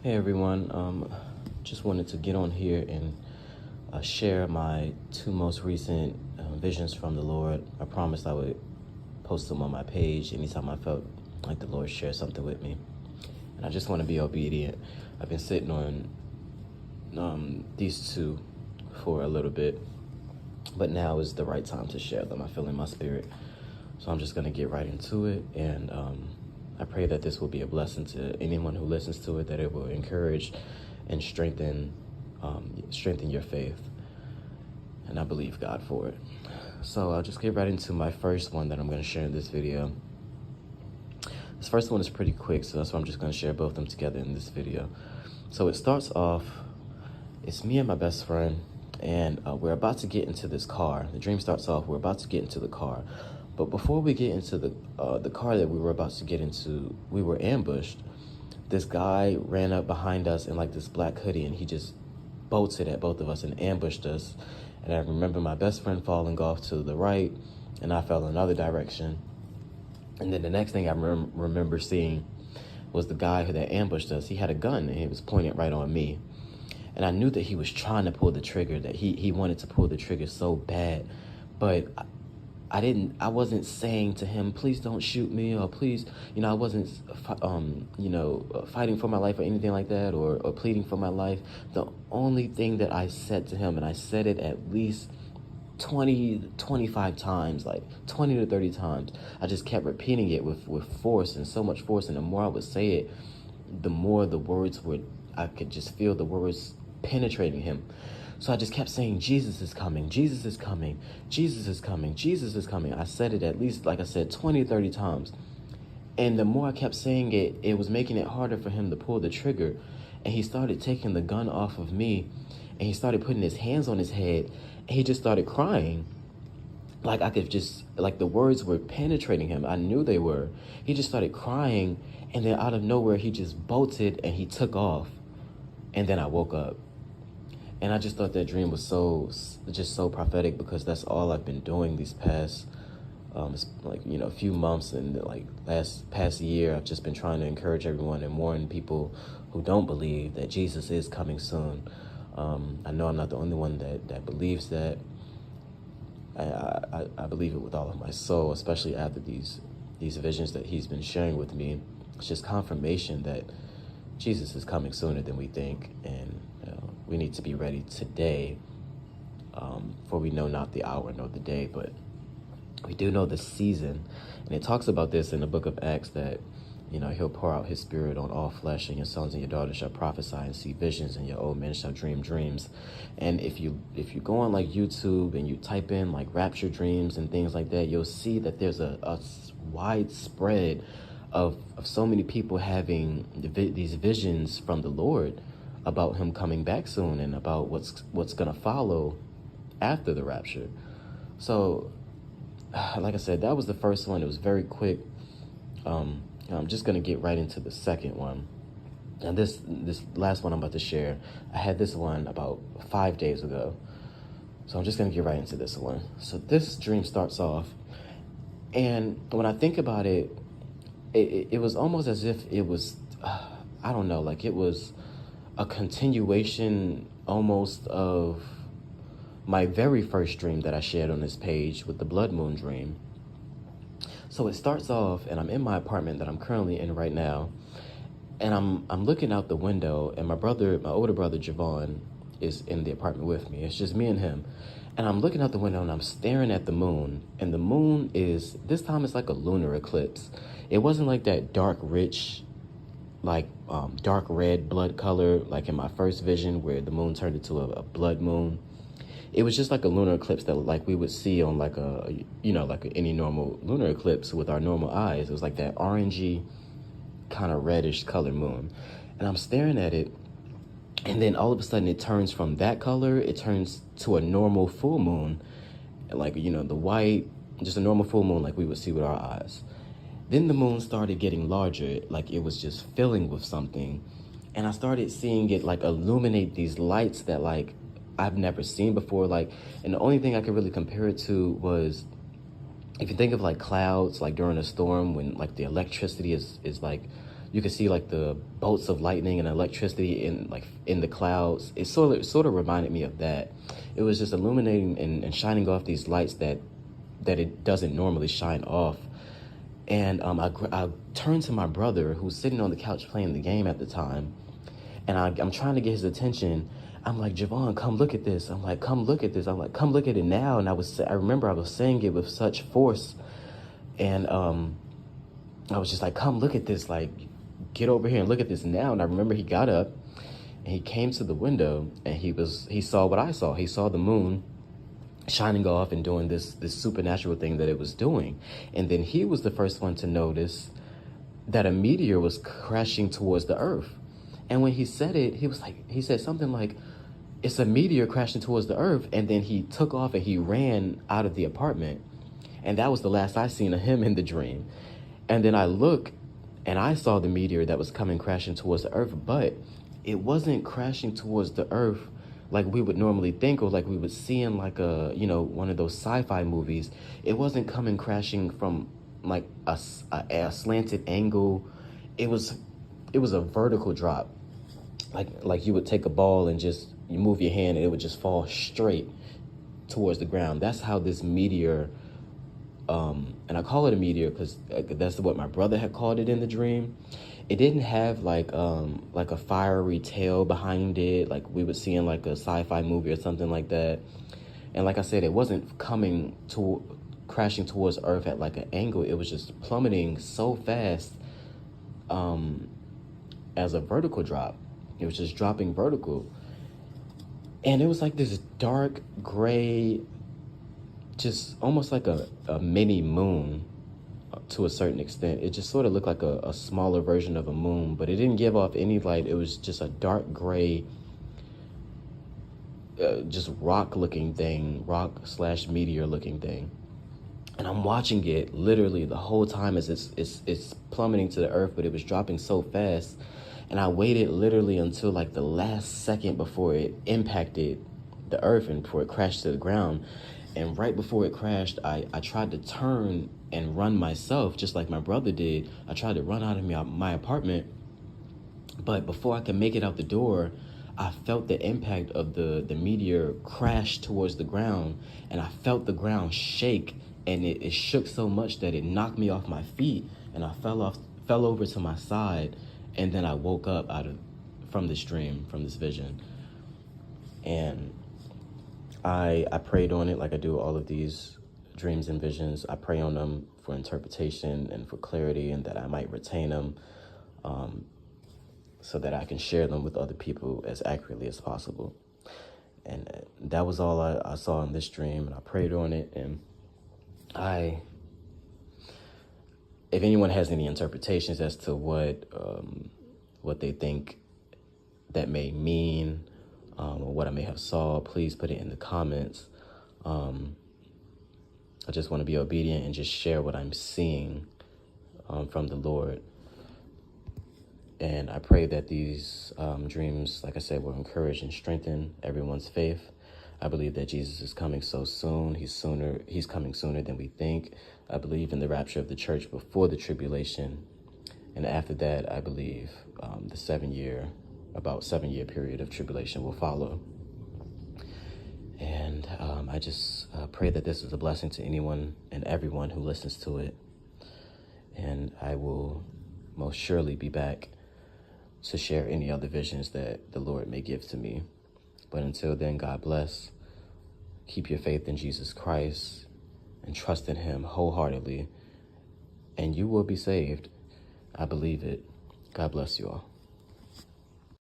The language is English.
Hey everyone, just wanted to get on here and share my two most recent visions from the Lord. I promised I would post them on my page anytime I felt like the Lord shared something with me. And I just want to be obedient. I've been sitting on these two for a little bit, but now is the right time to share them. I feel in my spirit. So I'm just going to get right into it, and I pray that this will be a blessing to anyone who listens to it, that it will encourage and strengthen your faith. And I believe God for it. So I'll just get right into my first one that I'm going to share in this video. This first one is pretty quick, so that's why I'm just going to share both of them together in this video. So it starts off, it's me and my best friend, and we're about to get into this car. The dream starts off, we're about to get into the car. But before we get into the car that we were about to get into, we were ambushed. This guy ran up behind us in like this black hoodie, and he just bolted at both of us and ambushed us. And I remember my best friend falling off to the right, and I fell another direction. And then the next thing I remember seeing was the guy that ambushed us. He had a gun, and he was pointing right on me. And I knew that he was trying to pull the trigger, that he wanted to pull the trigger so bad. But I wasn't saying to him, please don't shoot me, or please, I wasn't, fighting for my life or anything like that, or pleading for my life. The only thing that I said to him, and I said it at least 25 times, like 20 to 30 times, I just kept repeating it with force, and so much force. And the more I would say it, the more I could just feel the words penetrating him. So I just kept saying, Jesus is coming, Jesus is coming, Jesus is coming, Jesus is coming. I said it at least, like I said, 20, 30 times. And the more I kept saying it, it was making it harder for him to pull the trigger. And he started taking the gun off of me, and he started putting his hands on his head, and he just started crying. Like I could just, like the words were penetrating him. I knew they were. He just started crying, and then out of nowhere, he just bolted and he took off. And then I woke up. And I just thought that dream was so prophetic, because that's all I've been doing these past, a few months, and like past year. I've just been trying to encourage everyone and warn people who don't believe that Jesus is coming soon. I know I'm not the only one that believes that. I believe it with all of my soul, especially after these visions that he's been sharing with me. It's just confirmation that Jesus is coming sooner than we think, and we need to be ready today, for we know not the hour nor the day, but we do know the season. And it talks about this in the book of Acts, that he'll pour out his spirit on all flesh, and your sons and your daughters shall prophesy and see visions, and your old men shall dream dreams. And if you go on like YouTube and you type in like rapture dreams and things like that, you'll see that there's a widespread of so many people having these visions from the Lord about him coming back soon, and about what's going to follow after the rapture. So, like I said, that was the first one. It was very quick. I'm just going to get right into the second one. And this last one I'm about to share, I had this one about 5 days ago. So I'm just going to get right into this one. So this dream starts off, and when I think about it, it was almost as if it was, I don't know, like it was a continuation almost of my very first dream that I shared on this page with the blood moon dream. So it starts off, and I'm in my apartment that I'm currently in right now, and I'm looking out the window, and my older brother Javon is in the apartment with me. It's just me and him. And I'm looking out the window, and I'm staring at the moon, and the moon is, this time it's like a lunar eclipse. It wasn't like that dark, rich, like dark red blood color, like in my first vision where the moon turned into a blood moon. It was just like a lunar eclipse that like we would see on like any normal lunar eclipse with our normal eyes. It was like that orangey kind of reddish color moon. And I'm staring at it, and then all of a sudden it turns from that color, it turns to a normal full moon, like, the white, just a normal full moon like we would see with our eyes. Then the moon started getting larger, like it was just filling with something. And I started seeing it like illuminate these lights that like I've never seen before. Like, and the only thing I could really compare it to was, if you think of like clouds, like during a storm when like the electricity is like you could see like the bolts of lightning and electricity in the clouds. It sort of reminded me of that. It was just illuminating and shining off these lights that it doesn't normally shine off. And I turned to my brother, who's sitting on the couch playing the game at the time, and I'm trying to get his attention. I'm like, Javon, come look at this. I'm like, come look at this. I'm like, come look at it now. And I remember I was saying it with such force, and I was just like, come look at this. Like, get over here and look at this now. And I remember he got up and he came to the window, and he saw what I saw. He saw the moon shining off and doing this supernatural thing that it was doing. And then he was the first one to notice that a meteor was crashing towards the earth. And when he said it, he said something like, it's a meteor crashing towards the earth. And then he took off and he ran out of the apartment. And that was the last I seen of him in the dream. And then I look and I saw the meteor that was coming crashing towards the earth, but it wasn't crashing towards the earth like we would normally think, or like we would see in like one of those sci-fi movies. It wasn't coming crashing from like a slanted angle. It was a vertical drop. Like you would take a ball and just you move your hand and it would just fall straight towards the ground. That's how this meteor, and I call it a meteor because that's what my brother had called it in the dream. It didn't have like a fiery tail behind it like we would see in like a sci-fi movie or something like that. And like I said, it wasn't crashing towards Earth at like an angle. It was just plummeting so fast as a vertical drop. It was just dropping vertical. And it was like this dark gray, just almost like a mini moon to a certain extent. It just sort of looked like a smaller version of a moon, but it didn't give off any light. It was just a dark gray, just rock-looking thing, rock/meteor-looking thing. And I'm watching it literally the whole time as it's plummeting to the earth, but it was dropping so fast. And I waited literally until like the last second before it impacted the earth and before it crashed to the ground. And right before it crashed, I tried to turn and run myself, just like my brother did. I tried to run out of my apartment. But before I could make it out the door, I felt the impact of the meteor crash towards the ground. And I felt the ground shake. And it shook so much that it knocked me off my feet. And I fell over to my side. And then I woke up from this dream, from this vision. And I prayed on it like I do all of these dreams and visions. I pray on them for interpretation and for clarity, and that I might retain them so that I can share them with other people as accurately as possible. And that was all I saw in this dream, and I prayed on it. And if anyone has any interpretations as to what they think that may mean, or what I may have saw, please put it in the comments. I just want to be obedient and just share what I'm seeing from the Lord. And I pray that these dreams, like I said, will encourage and strengthen everyone's faith. I believe that Jesus is coming so soon. He's coming sooner than we think. I believe in the rapture of the church before the tribulation. And after that, I believe about 7 year period of tribulation will follow. And I just pray that this is a blessing to anyone and everyone who listens to it. And I will most surely be back to share any other visions that the Lord may give to me. But until then, God bless. Keep your faith in Jesus Christ and trust in him wholeheartedly, and you will be saved. I believe it. God bless you all.